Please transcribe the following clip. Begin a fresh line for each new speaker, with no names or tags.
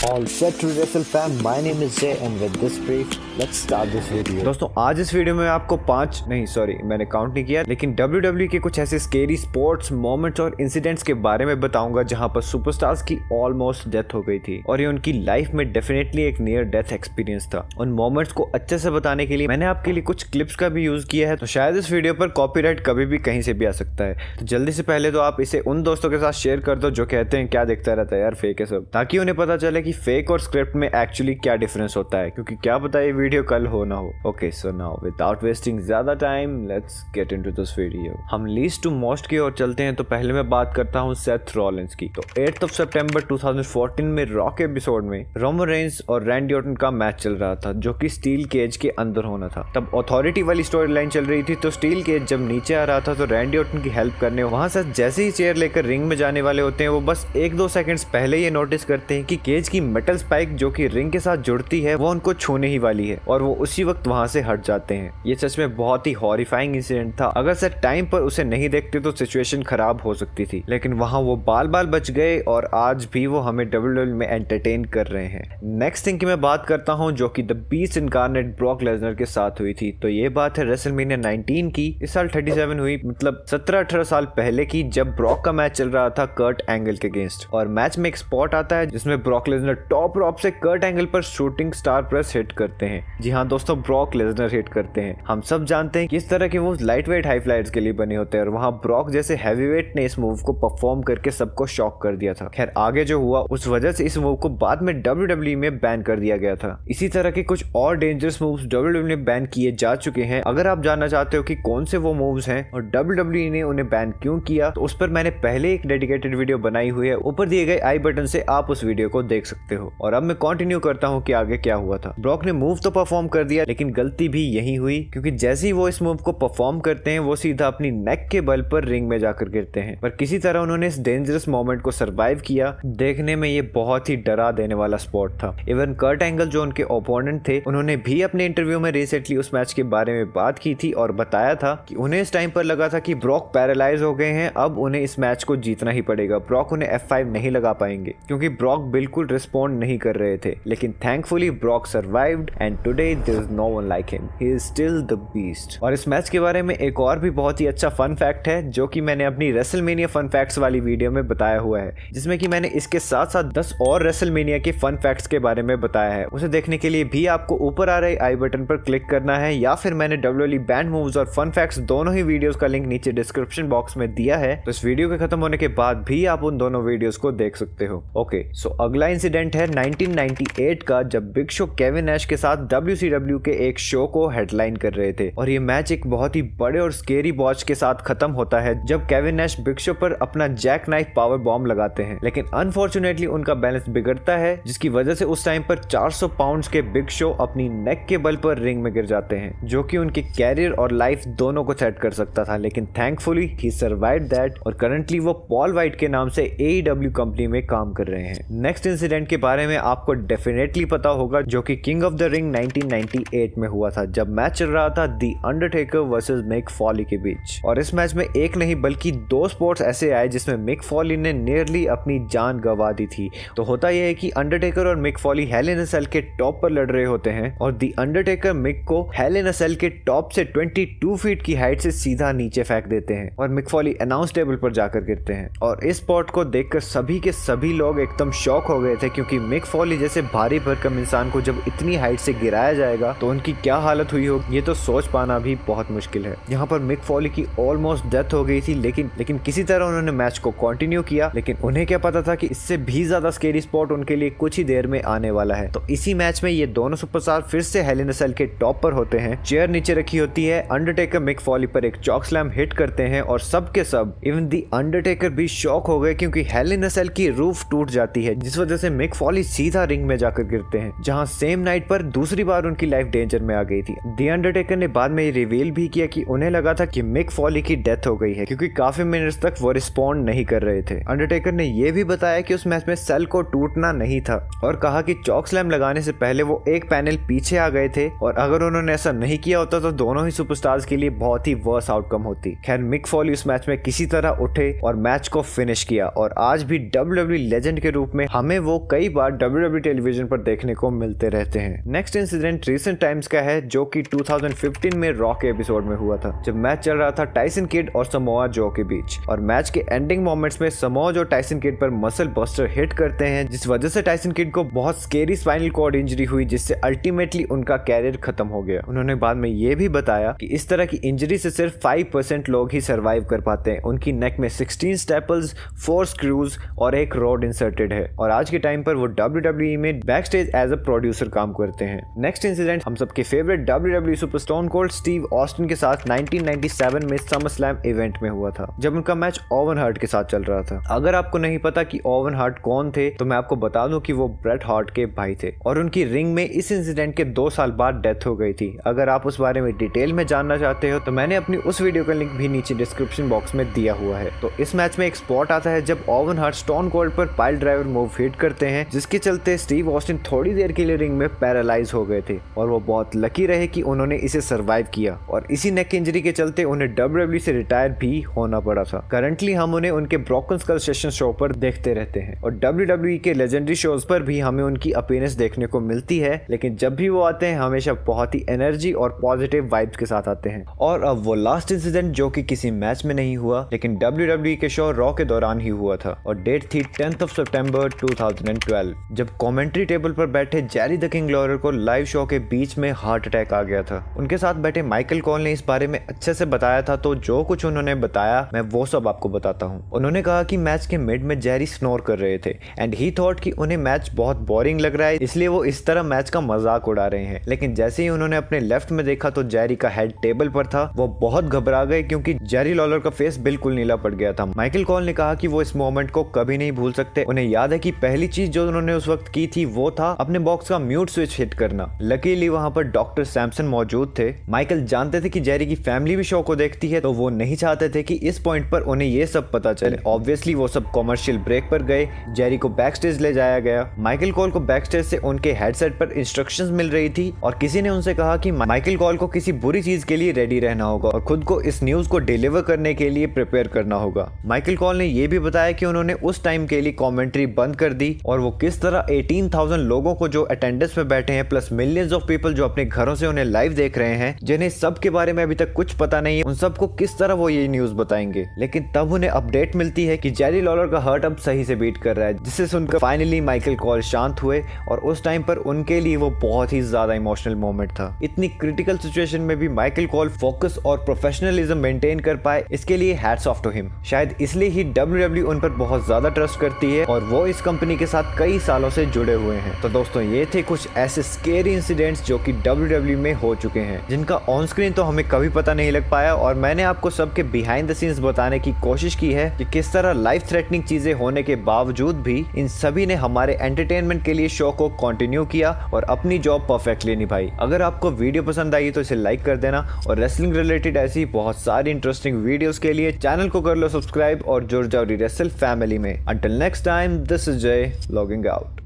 All set to wrestle fam, my name is Jay and with this brief, let's start this video.
दोस्तों आज इस video में आपको मैंने काउंट नहीं किया, लेकिन WWE के कुछ ऐसे स्केरी स्पोर्ट्स मोमेंट्स और इंसिडेंट्स के बारे में बताऊंगा जहां पर सुपरस्टार्स की ऑलमोस्ट डेथ हो गई थी और ये उनकी लाइफ में डेफिनेटली एक नियर डेथ एक्सपीरियंस था। उन मोमेंट्स को अच्छे से बताने के लिए मैंने आपके लिए कुछ क्लिप्स का भी यूज किया है, तो शायद इस वीडियो पर कॉपीराइट कभी भी कहीं से भी आ सकता है। तो जल्दी से पहले तो आप इसे उन दोस्तों के साथ शेयर कर दो जो कहते हैं क्या देखता रहता है यार फेक है सब, ताकि उन्हें पता चले कि फेक और स्क्रिप्ट में एक्चुअली क्या डिफरेंस होता है, क्योंकि क्या पता ये वीडियो कल हो ना हो। Okay so now without wasting ज्यादा time let's get into this video. हम लीस्ट टू मोस्ट की ओर चलते हैं। तो पहले मैं बात करता हूं सेथ रॉलिंस की। तो 8 सितंबर 2014 में रॉक एपिसोड में रोमन रेंस और रैंडी ऑर्टन का मैच चल रहा था जो कि स्टील केज के अंदर होना था। तब अथॉरिटी वाली स्टोरी लाइन चल रही थी। तो स्टील केज जब नीचे आ रहा था तो रैंडी ऑर्टन की हेल्प करने वहां से जैसे ही चेयर लेकर रिंग में जाने वाले होते हैं, वो बस 1-2 सेकंड्स पहले ये नोटिस करते हैं कि केज की मेटल स्पाइक जो कि रिंग के साथ जुड़ती है वो उनको छूने ही वाली है और वो उसी वक्त वहां से हट जाते हैं। ये सच में बहुत ही हॉरिफाइंग इंसिडेंट था। अगर सर टाइम पर उसे नहीं देखते तो सिचुएशन खराब हो सकती थी, लेकिन वहां वो बाल बच गए और आज भी वो हमें WWE में एंटरटेन कर रहे हैं। नेक्स्ट थिंग की मैं बात करता हूं जो कि the beast incarnate Brock Lesnar के साथ हुई थी। तो ये बात है रेसलमेनिया 19 की। इस साल 37 हुई, मतलब 17-18 साल पहले की, जब ब्रॉक का मैच चल रहा था कर्ट एंगल के अगेंस्ट। और मैच में एक स्पॉट आता है जिसमें ब्रॉक लेसनर टॉप रॉप से कर्ट एंगल पर शूटिंग स्टार प्रेस हिट करते हैं। जी हाँ दोस्तों, ब्रॉक लेसनर हिट करते हैं। हम सब जानते हैं कि इस तरह के moves light weight high flights के लिए बने होते हैं और वहां ब्रॉक जैसे हैवीवेट ने इस मूव को परफॉर्म करके सबको शॉक कर दिया था। खैर आगे जो हुआ उस वजह से इस मूव को बाद में WWE में बैन कर दिया गया था। इसी तरह के कुछ और डेंजरस मूव्स WWE में बैन किए जा चुके हैं। अगर आप जानना चाहते हो कि कौन से वो मूव्स हैं और WWE ने उन्हें बैन क्यों किया, तो उस पर मैंने पहले एक डेडिकेटेड वीडियो बनाई हुई है। ऊपर दिए गए आई बटन से आप उस वीडियो को देख सकते हो। और अब मैं कंटिन्यू करता हूँ कि आगे क्या हुआ था। ब्रॉक ने मूव तो परफॉर्म कर दिया, लेकिन गलती भी यही हुई, क्योंकि जैसे ही वो इस मूव को परफॉर्म करते हैं वो सीधा अपनी नेक के बल पर रिंग में जाकर गिरते हैं। पर किसी तरह उन्होंने इस डेंजरस मोमेंट को सरवाइव किया। देखने में ये बहुत ही डरा देने वाला स्पॉट था। इवन कर्ट एंगल जो उनके ओपोनेंट थे, उन्होंने भी अपने इंटरव्यू में रिसेंटली उस मैच के बारे में बात की थी और बताया था कि उन्हें इस टाइम पर लगा था कि ब्रॉक पैरालाइज हो गए हैं, अब उन्हें इस मैच को जीतना ही पड़ेगा। ब्रॉक उन्हें F5 नहीं लगा पाएंगे क्योंकि ब्रॉक बिल्कुल रिस्पॉन्ड नहीं कर रहे थे। लेकिन thankfully Brock survived and today there is no one like him, he is still the beast. और इस मैच के बारे में एक और भी बहुत ही अच्छा फन फैक्ट है जो कि मैंने अपनी रेसलमेनिया फन फैक्ट्स वाली वीडियो में बताया हुआ है, जिसमें कि मैंने इसके साथ साथ 10 और रेसलमेनिया के फन फैक्ट्स के बारे में बताया है। उसे देखने के लिए भी आपको ऊपर आ रहे आई बटन पर क्लिक करना है, या फिर मैंने WWE बैंड मूव्स और फन फैक्ट्स दोनों ही वीडियोस का लिंक नीचे डिस्क्रिप्शन बॉक्स में दिया है। तो इस वीडियो के खत्म होने के बाद भी आप उन दोनों वीडियोस को देख सकते हो। ओके सो अगला इंसिडेंट है 1998 का, जब बिग शो केविन नैश के साथ WCW के एक शो को हेडलाइन कर रहे थे। और ये मैच एक बहुत ही बड़े और स्केरी बॉच के साथ खत्म होता है जब केविन नैश बिग शो पर अपना जैक नाइफ पावर बॉम्ब लगाते हैं। लेकिन अनफॉर्चुनेटली उनका बैलेंस बिगड़ता है, जिसकी वजह से उस टाइम पर 400 पाउंड के बिग शो अपनी नेक के बल पर रिंग में गिर जाते हैं, जो कि उनके कैरियर और लाइफ दोनों को सेट कर सकता था। लेकिन थैंकफुली ही सर्वाइव्ड दैट और करंटली वो पॉल वाइट के नाम से AEW कंपनी में काम कर रहे हैं। नेक्स्ट इंसिडेंट के बारे में आपको डेफिनेटली पता होगा, जो कि किंग ऑफ द रिंग 1998 में हुआ था, जब मैच चल रहा था the Undertaker versus Mick Foley के बीच। और इस मैच में एक नहीं बल्कि 2 स्पोर्ट्स ऐसे आए जिसमें मिक फॉली ने नियरली अपनी जान गंवा दी थी। तो होता यह है कि अंडरटेकर और मिक फॉली हेल इन अ सेल के टॉप पर लड़ रहे होते हैं और द अंडरटेकर मिक को हेल इन अ सेल के टॉप से 22 फीट की हाइट से सीधा नीचे फेंक देते हैं और मिक फॉली अनाउंस टेबल पर जाकर गिरते हैं। और इस स्पॉट को देखकर सभी के सभी लोग एकदम शॉक हो गए थे, क्योंकि मिक फॉली जैसे भारी भरकम इंसान को जब इतनी हाइट से गिराया जाएगा तो उनकी क्या हालत हुई होगी, ये तो सोच पाना भी बहुत मुश्किल है। यहाँ पर मिक फॉली की ऑलमोस्ट डेथ हो गई थी, लेकिन किसी तरह उन्होंने मैच को कंटिन्यू किया। लेकिन उन्हें क्या पता था कि इससे भी ज्यादा स्केरी स्पॉट उनके लिए कुछ ही देर में आने वाला है। तो इसी मैच में ये दोनों सुपरस्टार फिर से हेल इन अ सेल के टॉप पर होते हैं। चेयर नीचे रखी होती है, अंडरटेकर मिक फॉली पर एक चॉक स्लैम हिट करते हैं और सब के सब इवन द अंडरटेकर भी शॉक हो गए, क्योंकि हेल इन अ सेल की रूफ टूट जाती है, जिस वजह से मिक फॉली सीधा रिंग में जाकर गिरते हैं, जहां सेम नाइट पर दूसरी बार उनकी लाइफ डेंजर में आ गई थी। द अंडरटेकर ने बाद में रिवील भी किया कि उन्हें लगा था कि मिक फॉली की डेथ हो गई है, क्योंकि काफी मिनट्स तक वो रिस्पॉन्ड नहीं कर रहे थे। अंडरटेकर ने यह भी बताया कि उस मैच में सेल को टूटना नहीं था और कहा कि चॉक स्लैम लगाने से पहले वो एक पैनल पीछे आ गए थे और अगर उन्होंने ऐसा नहीं किया होता तो दोनों ही सुपरस्टार्स के लिए बहुत ही वर्स आउटकम होती। खैर मिक फॉली उस मैच में किसी तरह उठे और मैच को फिनिश किया और आज भी WWE लेजेंड के रूप में हमें वो कई बार WWE टेलीविजन पर देखने को मिलते रहते हैं। नेक्स्ट इंसिडेंट रिसेंट टाइम्स का है जो कि 2015 में रॉ के एपिसोड में हुआ था, जब मैच चल रहा था टाइसन किड और समोआ जो के बीच, और मैच के एंडिंग मोमेंट्स में समोआ जो टाइसन किड पर मसल बस्टर हिट करते हैं, जिस वजह से टाइसन किड को बहुत स्केरी स्पाइनल कॉर्ड इंजरी हुई, जिससे अल्टीमेटली उनका कैरियर खत्म हो गया। उन्होंने बाद में ये भी बताया कि इस तरह की इंजरी से सिर्फ 5% लोग ही सर्वाइव कर पाते हैं। उनकी नेक में 16 स्टेपल्स, 4 स्क्रूज और एक रॉड इंसर्टेड है, और आज के टाइम पर वो WWE में backstage as a producer काम करते हैं। नेक्स्ट इंसिडेंट हम सबके favourite WWE super stone cold Steve Austin के साथ 1997 में समरस्लैम इवेंट में हुआ था, जब उनका मैच ओवन हार्ट के साथ चल रहा था। अगर आपको नहीं पता कि ओवन हार्ट कौन थे, तो मैं आपको बता दूं कि वो ब्रेट हार्ट के भाई थे, और उनकी रिंग में इस इंसिडेंट के 2 साल बाद डेथ हो गई थी। अगर आप उस बारे में डिटेल में जानना चाहते हो तो मैंने अपनी उस वीडियो का लिंक भी नीचे डिस्क्रिप्शन बॉक्स में दिया हुआ है। तो इस मैच में एक स्पॉट आता है जब ओवन हार्ट स्टोन कोल्ड पर पाइल ड्राइवर मूव हिट करते हैं, जिसके चलते स्टीव ऑस्टिन थोड़ी देर के लिए रिंग में पैरालाइज हो गए थे, और वो बहुत लकी रहे कि उन्होंने इसे सर्वाइव किया, और इसी नेक इंजरी के चलते उन्हें WWE से रिटायर भी होना पड़ा था। करंटली हम उन्हें उनके ब्रोकन स्कल सेशन शो पर देखते रहते हैं, और WWE के लेजेंडरी शोज पर भी हमें उनकी अपीयरेंस देखने को मिलती है, लेकिन जब भी वो आते हैं हमेशा बहुत ही एनर्जी और पॉजिटिव वाइब्स के साथ आते हैं। और अब वो लास्ट इंसिडेंट जो कि किसी मैच में नहीं हुआ, लेकिन WWE के शो रॉ के दौरान ही हुआ था, और डेट थी 10 सितंबर 2012, जब कमेंट्री टेबल पर बैठे जेरी द किंग लॉलर को लाइव शो के बीच में हार्ट अटैक आ गया था। उनके साथ बैठे माइकल कॉल ने इस बारे में अच्छे से बताया था, तो जो कुछ उन्होंने बताया मैं वो सब आपको बताता हूँ। उन्होंने कहा कि मैच के मिड में जेरी स्नोर कर रहे थे एंड ही थॉट कि उन्हें मैच बहुत बोरिंग लग रहा है, इसलिए वो इस तरह मैच का मजाक उड़ा रहे हैं। लेकिन जैसे ही उन्होंने अपने लेफ्ट में देखा तो जेरी का हेड टेबल पर था। वो बहुत घबरा गए क्योंकि जेरी लॉलर का फेस बिल्कुल नीला पड़ गया था। माइकल कॉल ने कहा कि वो इस मोमेंट को कभी नहीं भूल सकते। उन्हें याद है कि पहली चीज जो उन्होंने उस वक्त की थी वो था अपने बॉक्स का म्यूट स्विच हिट करना। लकीली वहां पर डॉक्टर सैमसन मौजूद थे। माइकल जानते थे कि जेरी की फैमिली भी शो को देखती है, तो वो नहीं चाहते थे कि इस पॉइंट पर उन्हें ये सब पता चले। ऑब्वियसली वो सब कमर्शियल ब्रेक पर गए। जेरी को बैक स्टेज ले जाया गया। माइकल कॉल को बैक स्टेज से उनके हेडसेट पर इंस्ट्रक्शंस मिल रही थी, और किसी ने उनसे कहा कि माइकल कॉल को किसी बुरी चीज के लिए रेडी रहना होगा और खुद को इस न्यूज को डिलीवर करने के लिए प्रिपेयर करना होगा। माइकल कॉल ने यह भी बताया कि उन्होंने उस टाइम के लिए कमेंट्री बंद कर दी, और वो किस तरह 18,000 लोगों को जो अटेंडेंस में बैठे हैं प्लस मिलियंस ऑफ पीपल जो अपने घरों से उन्हें लाइव देख रहे हैं, जिन्हें सब के बारे में अभी तक कुछ पता नहीं है, उन सबको किस तरह वो ये न्यूज बताएंगे। लेकिन तब उन्हें अपडेट मिलती है कि जेरी लॉलर का हार्ट अब सही से बीट कर रहा है, जिससे सुनकर फाइनली माइकल कॉल शांत हुए, और उस टाइम पर उनके लिए वो बहुत ही ज्यादा इमोशनल मोमेंट था। इतनी क्रिटिकल सिचुएशन में भी माइकल कॉल फोकस और प्रोफेशनलिज्म मेंटेन कर पाए, इसके लिए हैट्स ऑफ टू हिम। शायद इसलिए ही WWE उन पर बहुत ज्यादा ट्रस्ट करती है, और वो इस कंपनी के साथ कई सालों से जुड़े हुए हैं। तो दोस्तों ये थे कुछ ऐसे स्केरी इंसिडेंट्स जो कि WWE में हो चुके हैं, जिनका ऑन स्क्रीन तो हमें कभी पता नहीं लग पाया, और मैंने आपको सबके बिहाइंड द सीन्स बताने की कोशिश की है कि किस तरह लाइफ थ्रेटनिंग चीजें होने के बावजूद भी इन सभी ने हमारे एंटरटेनमेंट के लिए शो को कंटिन्यू किया और अपनी जॉब परफेक्टली निभाई। अगर आपको वीडियो पसंद आई तो इसे लाइक कर देना, और रेसलिंग रिलेटेड ऐसी बहुत सारी इंटरेस्टिंग वीडियोस के लिए चैनल को कर लो सब्सक्राइब और जुड़ जाओ रेसल फैमिली में। Until next time, this is जय लॉगिंग आउट।